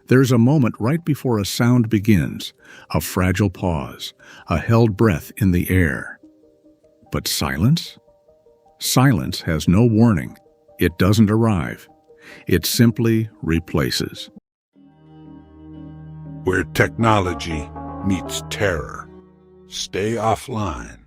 There's a moment right before a sound begins, a fragile pause, a held breath in the air. But silence? Silence has no warning. It doesn't arrive. It simply replaces. Where technology meets terror. Stay offline.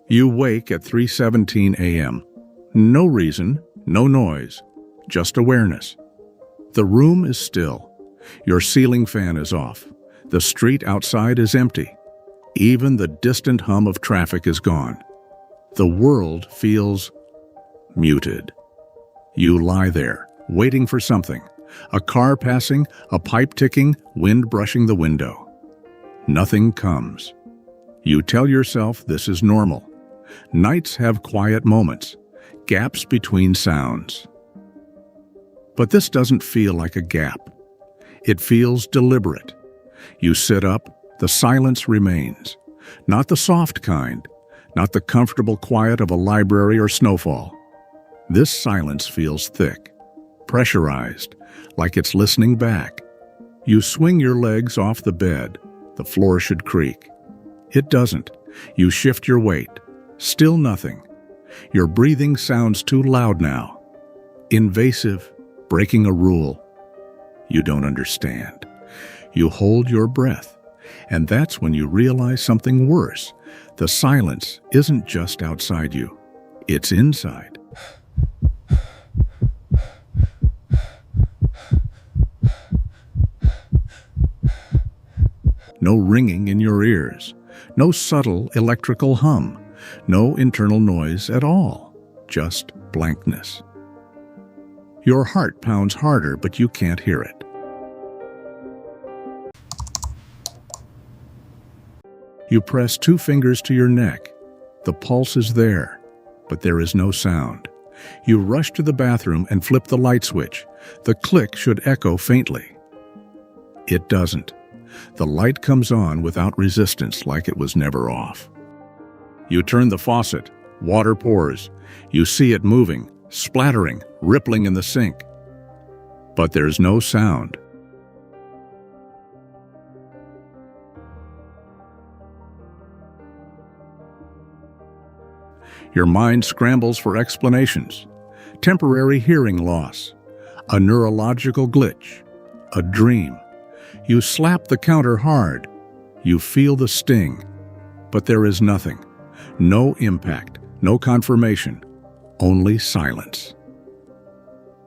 You wake at 3:17 a.m. No reason, no noise, just awareness. The room is still. Your ceiling fan is off. The street outside is empty. Even the distant hum of traffic is gone. The world feels muted. You lie there, waiting for something. A car passing, a pipe ticking, wind brushing the window. Nothing comes. You tell yourself this is normal. Nights have quiet moments, gaps between sounds. But this doesn't feel like a gap. It feels deliberate. You sit up, the silence remains. Not the soft kind, not the comfortable quiet of a library or snowfall. This silence feels thick, pressurized, like it's listening back. You swing your legs off the bed. The floor should creak. It doesn't. You shift your weight. Still nothing. Your breathing sounds too loud now. Invasive, breaking a rule. You don't understand. You hold your breath. And that's when you realize something worse. The silence isn't just outside you. It's inside. No ringing in your ears. No subtle electrical hum. No internal noise at all. Just blankness. Your heart pounds harder, but you can't hear it. You press 2 fingers to your neck. The pulse is there, but there is no sound. You rush to the bathroom and flip the light switch. The click should echo faintly. It doesn't. The light comes on without resistance, like it was never off. You turn the faucet. Water pours. You see it moving, splattering, rippling in the sink. But there's no sound. Your mind scrambles for explanations. Temporary hearing loss. A neurological glitch. A dream. You slap the counter hard. You feel the sting. But there is nothing. No impact. No confirmation. Only silence.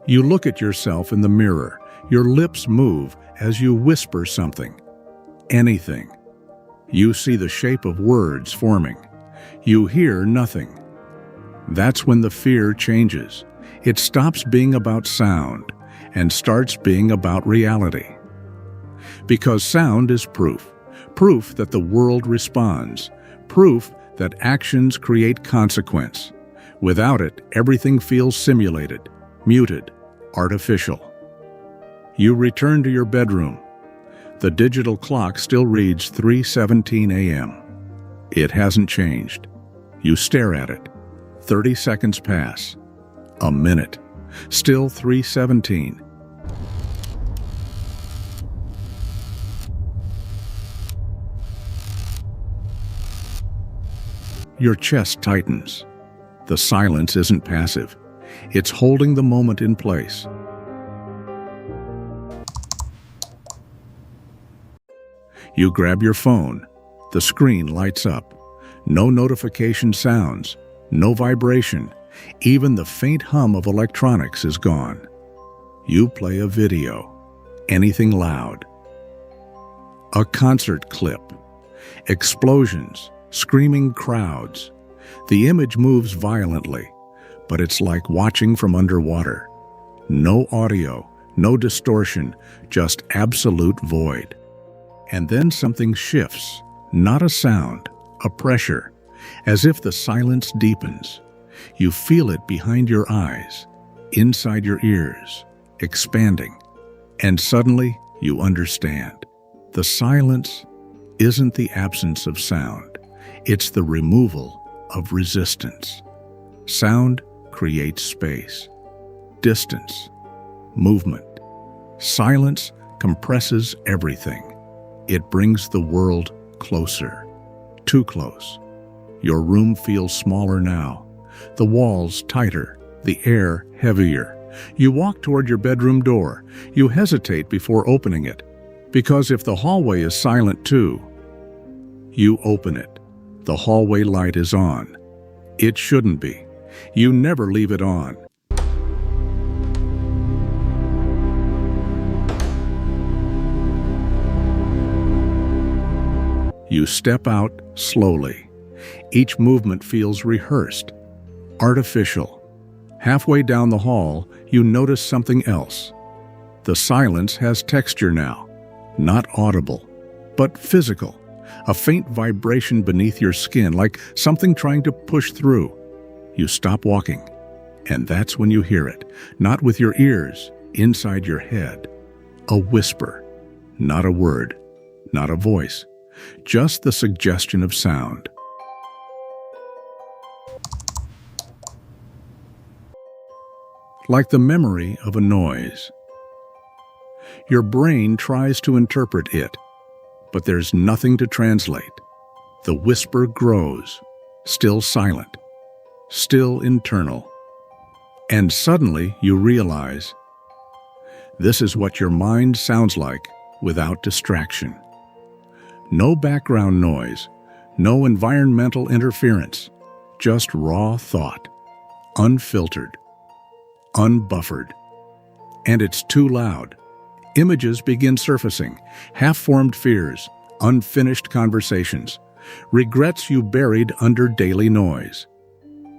You look at yourself in the mirror. Your lips move as you whisper something. Anything. You see the shape of words forming. You hear nothing. That's when the fear changes. It stops being about sound and starts being about reality. Because sound is proof. Proof that the world responds. Proof that actions create consequence. Without it, everything feels simulated, muted, artificial. You return to your bedroom. The digital clock still reads 3:17 a.m. It hasn't changed. You stare at it. 30 seconds pass. A minute. Still 3:17. Your chest tightens. The silence isn't passive. It's holding the moment in place. You grab your phone. The screen lights up. No notification sounds. No vibration. Even the faint hum of electronics is gone. You play a video. Anything loud. A concert clip. Explosions. Screaming crowds. The image moves violently, but it's like watching from underwater. No audio, no distortion, just absolute void. And then something shifts, not a sound, a pressure, as if the silence deepens. You feel it behind your eyes, inside your ears, expanding. And suddenly you understand. The silence isn't the absence of sound. It's the removal of resistance. Sound creates space, distance, movement. Silence compresses everything. It brings the world closer, too close. Your room feels smaller now, the walls tighter, the air heavier. You walk toward your bedroom door. You hesitate before opening it, because if the hallway is silent too, you open it. The hallway light is on. It shouldn't be. You never leave it on. You step out slowly. Each movement feels rehearsed, artificial. Halfway down the hall, you notice something else. The silence has texture now, not audible, but physical. A faint vibration beneath your skin, like something trying to push through. You stop walking, and that's when you hear it, not with your ears, inside your head. A whisper, not a word, not a voice, just the suggestion of sound. Like the memory of a noise. Your brain tries to interpret it, but there's nothing to translate. The whisper grows, still silent, still internal. And suddenly you realize, this is what your mind sounds like without distraction. No background noise, no environmental interference, just raw thought, unfiltered, unbuffered. And it's too loud. Images begin surfacing, half-formed fears, unfinished conversations, regrets you buried under daily noise.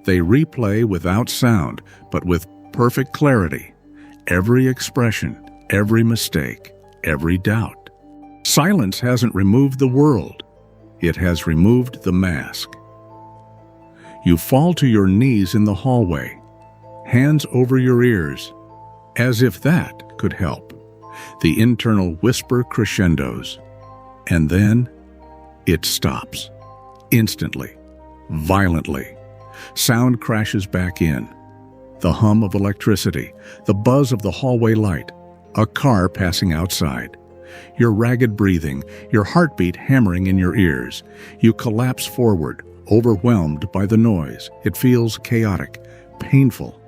They replay without sound, but with perfect clarity. Every expression, every mistake, every doubt. Silence hasn't removed the world. It has removed the mask. You fall to your knees in the hallway, hands over your ears, as if that could help. The internal whisper crescendos, and then it stops. Instantly, violently. Sound crashes back in. The hum of electricity, the buzz of the hallway light, a car passing outside. Your ragged breathing, your heartbeat hammering in your ears. You collapse forward, overwhelmed by the noise. It feels chaotic, painful,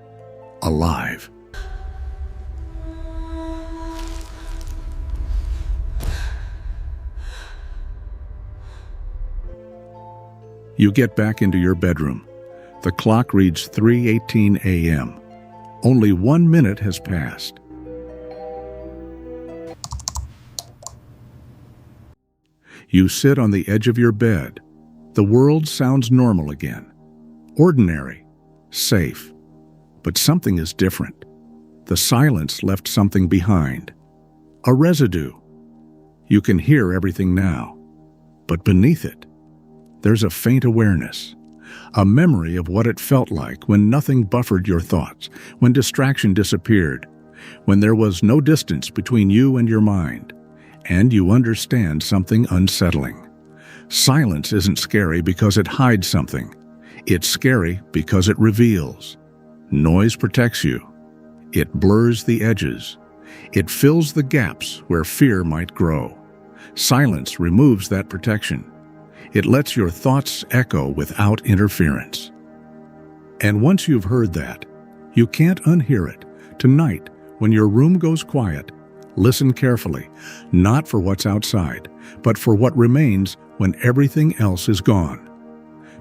alive. You get back into your bedroom. The clock reads 3:18 a.m. Only 1 minute has passed. You sit on the edge of your bed. The world sounds normal again. Ordinary, safe. But something is different. The silence left something behind. A residue. You can hear everything now. But beneath it, there's a faint awareness. A memory of what it felt like when nothing buffered your thoughts, when distraction disappeared, when there was no distance between you and your mind, and you understand something unsettling. Silence isn't scary because it hides something. It's scary because it reveals. Noise protects you. It blurs the edges. It fills the gaps where fear might grow. Silence removes that protection. It lets your thoughts echo without interference. And once you've heard that, you can't unhear it. Tonight, when your room goes quiet, listen carefully, not for what's outside, but for what remains when everything else is gone.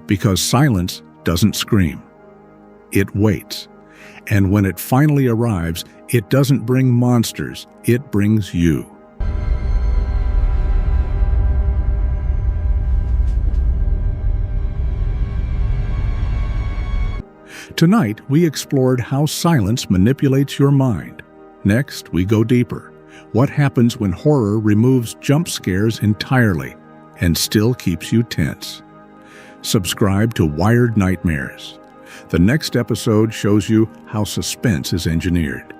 Because silence doesn't scream. It waits. And when it finally arrives, it doesn't bring monsters, it brings you. Tonight, we explored how silence manipulates your mind. Next, we go deeper. What happens when horror removes jump scares entirely and still keeps you tense? Subscribe to Wired Nightmares. The next episode shows you how suspense is engineered.